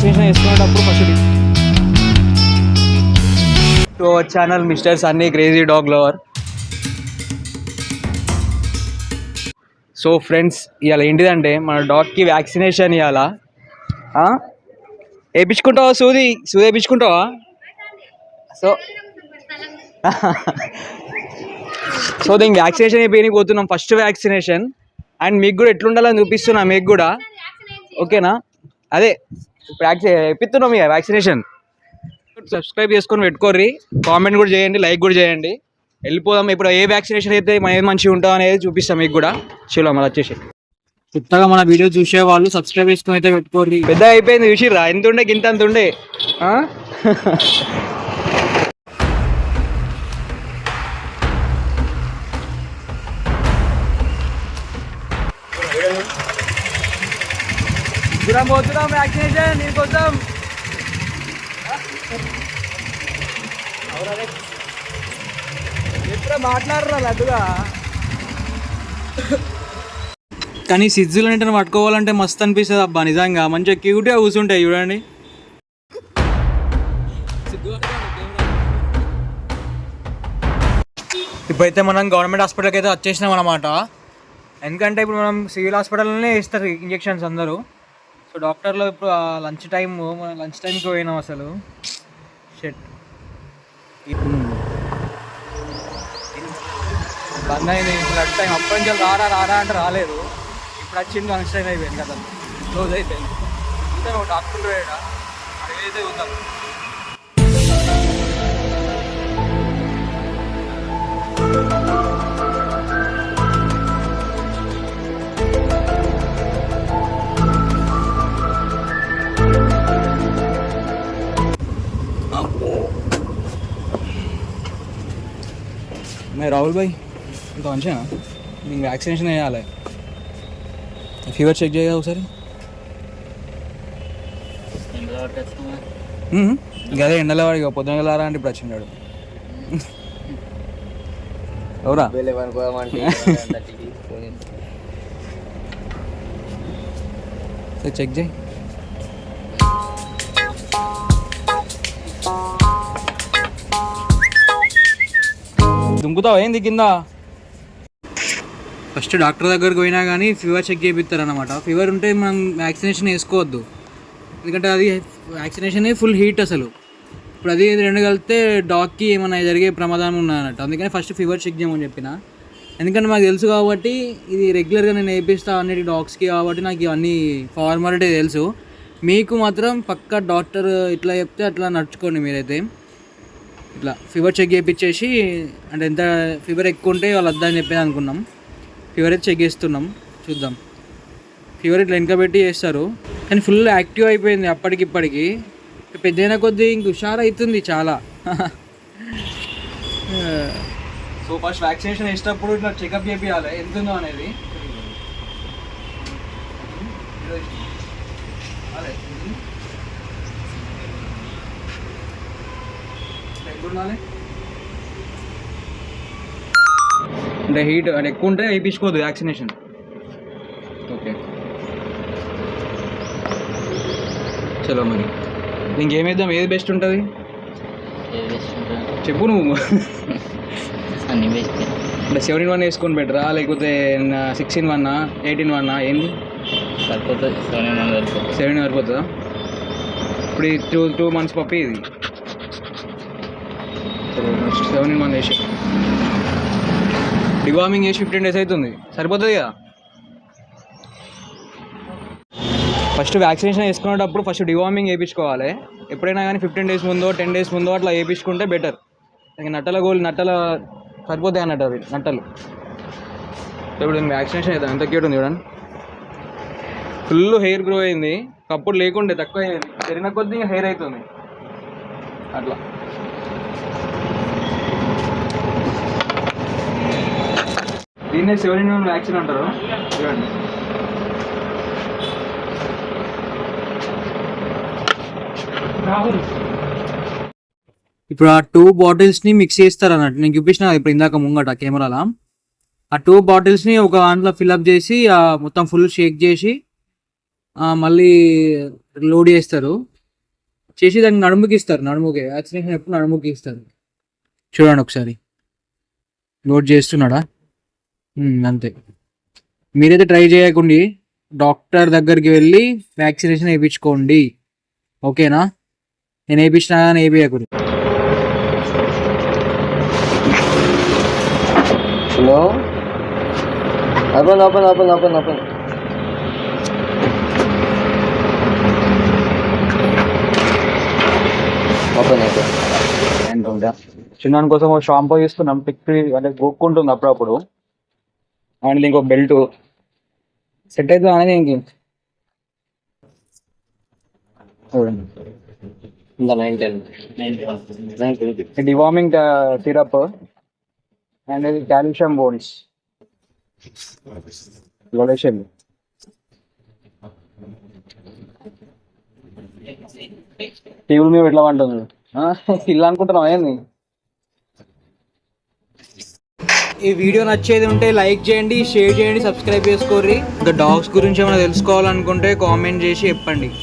Vaccination వేసుకునేటప్పుడు first to our channel mister Sunny crazy dog lover. So friends, ఇవాళ ఏంటిదంటే మన డాగ్కి వ్యాక్సినేషన్ ఇవాళ. వేయించుకుంటావా? సూది వేయించుకుంటావా? సో దీనికి వ్యాక్సినేషన్ అయిపోయి పోతున్నాం, ఫస్ట్ వ్యాక్సినేషన్. అండ్ మీకు కూడా ఎట్లుండాలని చూపిస్తున్నా మీకు కూడా, ఓకేనా? అదే ఇప్పుడు ఇప్పిస్తున్నాం ఇక వ్యాక్సినేషన్. సబ్స్క్రైబ్ చేసుకొని పెట్టుకోర్రి, కామెంట్ కూడా చేయండి, లైక్ కూడా చేయండి. వెళ్ళిపోదాం ఇప్పుడు. ఏ వ్యాక్సినేషన్ అయితే ఏది మంచిగా ఉంటాం అనేది చూపిస్తాం మీకు కూడా. చలో మళ్ళీ వచ్చేసి కొత్తగా మన వీడియో చూసే వాళ్ళు సబ్స్క్రైబ్ చేసుకుని అయితే పెట్టుకోండి. పెద్ద అయిపోయింది చూసిర్రా, ఎంత ఉండే గింత అంత ఉండే. పోతున్నాం వ్యాక్సినేషన్ నీకోసం. ఎప్పుడో మాట్లాడరా లడ్డుగా. కానీ సిజ్జులు అంటే పట్టుకోవాలంటే మస్తు అనిపిస్తుంది అబ్బా, నిజంగా మంచిగా క్యూట్గా కూర్చుంటాయి చూడండి. ఇప్పుడైతే మనం గవర్నమెంట్ హాస్పిటల్కి అయితే వచ్చేసినాం అన్నమాట. ఎందుకంటే ఇప్పుడు మనం సివిల్ హాస్పిటల్లోనే ఇస్తారు ఇంజెక్షన్స్ అందరూ. సో డాక్టర్లో ఇప్పుడు లంచ్ టైంకి పోయినాం అసలు. షెట్ బంద్ అయింది బ్లడ్ టైం. అప్పటి నుంచి రారా అంటే రాలేదు. ఇప్పుడు వచ్చింది లంచ్ టైం అయిపోయింది కదా, క్లోజ్ అయిపోయింది. ఇంకా డాక్టర్ ఏదైతే చూద్దాం. రాహుల్ భాయ్, ఇంకా మంచిగా నీకు వ్యాక్సినేషన్ వేయాలి. ఫీవర్ చెక్ చేయగా ఒకసారి. అదే ఎండలో వాడికి పొద్దున వెళ్ళారా అంటే ఇప్పుడు వచ్చిండాడు. ఎవరా చెక్ చేయి. దుంకుతావు ఏంది కింద? ఫస్ట్ డాక్టర్ దగ్గరికి పోయినా కానీ ఫీవర్ చెక్ చేయిస్తారు అన్నమాట. ఫీవర్ ఉంటే మనం వ్యాక్సినేషన్ వేసుకోవద్దు, ఎందుకంటే అది వ్యాక్సినేషన్ ఫుల్ హీట్ అసలు. ఇప్పుడు అది రెండు కలిపితే డాగ్కి ఏమైనా జరిగే ప్రమాదం ఉన్నదన్నట్టు. అందుకని ఫస్ట్ ఫీవర్ చెక్ చేయమని చెప్పిన. ఎందుకంటే మాకు తెలుసు కాబట్టి, ఇది రెగ్యులర్గా నేను వేయిస్తా అన్నిటి డాగ్స్కి కాబట్టి నాకు ఇవన్నీ ఫార్మాలిటీ తెలుసు. మీకు మాత్రం పక్కా డాక్టర్ ఇట్లా చెప్తే అట్లా నడుచుకోండి మీరైతే. ఇట్లా ఫీవర్ చెక్ చేయించేసి, అంటే ఎంత ఫీవర్ ఎక్కువ ఉంటే వాళ్ళు వద్దని చెప్పేది అనుకున్నాం. ఫీవర్ అయితే చెక్ చేస్తున్నాం, చూద్దాం. ఫీవర్ ఇట్లా వెనక పెట్టి చేస్తారు, కానీ ఫుల్ యాక్టివ్ అయిపోయింది అప్పటికిప్పటికి. పెద్దైన కొద్దీ ఇంక హుషారు అవుతుంది చాలా. సో ఫస్ట్ వ్యాక్సినేషన్ వేసేటప్పుడు ఇట్లా చెకప్ చేయాలి ఎంత ఉందో అనేది. అంటే హీట్ అంటే ఎక్కువ ఉంటే వేయించుకోవద్దు వ్యాక్సినేషన్. ఓకే చలో మరి ఇంకేమేద్దాం, ఏది బెస్ట్ ఉంటుంది చెప్పు నువ్వు. అన్ని బెస్ట్. అంటే 7-in-1 వేసుకొని బెటరా, లేకపోతే 6-in-1, 8-in-1 ఏంది? సరిపోతుంది 7 సరిపోతుందా? ఇప్పుడు 2 months పప్పి ఇది. 7-in-1 వేసి డివార్మింగ్ చేసి 15 days అవుతుంది, సరిపోతుంది కదా. ఫస్ట్ వ్యాక్సినేషన్ వేసుకునేటప్పుడు ఫస్ట్ డివార్మింగ్ వేయించుకోవాలి. ఎప్పుడైనా కానీ 15 days ముందో 10 days ముందో అట్లా వేయించుకుంటే బెటర్. నట్టల సరిపోతాయి అన్నట్టు అవి నట్టలు. ఇప్పుడు వ్యాక్సినేషన్ అవుతాం. ఎంత క్యూట్ ఉంది చూడండి, ఫుల్ హెయిర్ గ్రో అయింది. ఒకప్పుడు లేకుండే, తక్కువ అయింది. పెరిగిన కొద్దీ ఇంకా హెయిర్ అవుతుంది అట్లా. దీన్నే 7-in-1 వ్యాక్సిన్ అంటారు చూడండి. ఇప్పుడు ఆ 2 బాటిల్స్ని మిక్స్ చేస్తారు అన్నట్టు. నేను చూపించిన ఇప్పుడు ఇందాక ముంగట కెమెరాలో. ఆ 2 బాటిల్స్ని ఒక దాంట్లో ఫిల్అప్ చేసి మొత్తం ఫుల్ షేక్ చేసి మళ్ళీ లోడ్ చేస్తారు. చేసి దానికి నడుముకి ఇస్తారు. నడుముకి వ్యాక్సినేషన్ ఎప్పుడు నడుముకి ఇస్తారు. చూడండి ఒకసారి. లోడ్ చేస్తున్నాడా? అంతే. మీరైతే ట్రై చేయకండి, డాక్టర్ దగ్గరికి వెళ్ళి వ్యాక్సినేషన్ వేయించుకోండి. ఓకేనా? నేను వేయించినా కానీ వేయకూడదు. Hello, open open open open open. Open అయిపోయింది. చిన్న కోసం ఒక షాంపూ తీసుకున్నాం, పిక్కి అంటే గోక్కుంటుంది అప్పుడప్పుడు. అండ్ ఇంకో బెల్ట్ సెట్ అవుతుంది అనేది ఇంక డివార్మింగ్ సిరప్ అండ్ ఇది కాల్షియం బోన్స్ లొడేషన్. టేబుల్ మీద ఎట్లా ఉంటుంది ఇల్లు అనుకుంటున్నావు ఏంది? ఈ వీడియో నచ్చేది ఉంటే లైక్ చేయండి, షేర్ చేయండి, సబ్స్క్రైబ్ చేసుకోర్రి. ఇంకా డాగ్స్ గురించి ఏమైనా తెలుసుకోవాలనుకుంటే కామెంట్ చేసి చెప్పండి.